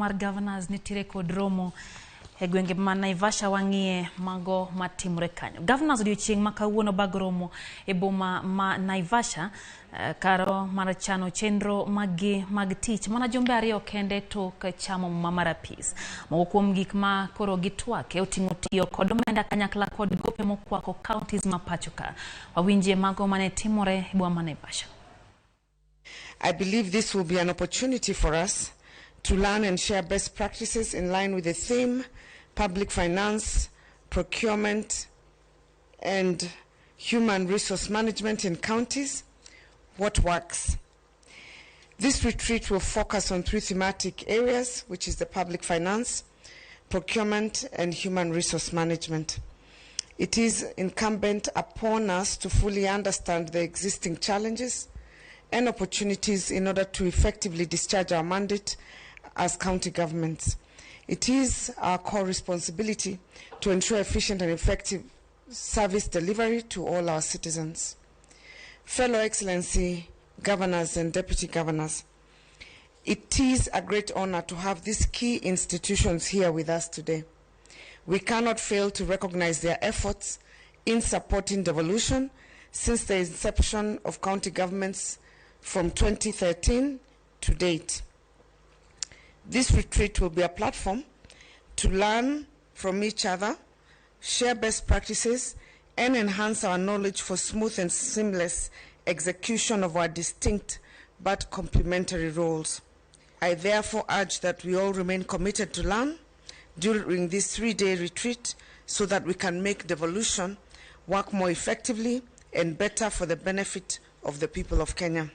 mar Gavanas nitire kod Romo e gwenge ma Naivasha wang'ie mago matimre kanyo. Gavanas odiochieng' ma kawuono bag romo e boma ma Naivasha karo mar chano chenro mag tich mana jombe ariyo kende tok chamo mar apis. Moko kuom gik ma koro gitwak e oting'o tiyo kod omenda kanyakla kod gope mokwako counties ma pacho ka. Wawinje mago mane timore e boma ma Naivasha. I believe this will be an opportunity for us to learn and share best practices in line with the theme, public finance, procurement, and human resource management in counties, what works. This retreat will focus on 3 thematic areas, which is the public finance, procurement, and human resource management. It is incumbent upon us to fully understand the existing challenges and opportunities in order to effectively discharge our mandate as county governments. It is our core responsibility to ensure efficient and effective service delivery to all our citizens. Fellow Excellency Governors and Deputy Governors, it is a great honor to have these key institutions here with us today. We cannot fail to recognize their efforts in supporting devolution since the inception of county governments from 2013 to date. This retreat will be a platform to learn from each other, share best practices, and enhance our knowledge for smooth and seamless execution of our distinct but complementary roles. I therefore urge that we all remain committed to learn during this 3-day retreat so that we can make devolution work more effectively and better for the benefit of the people of Kenya.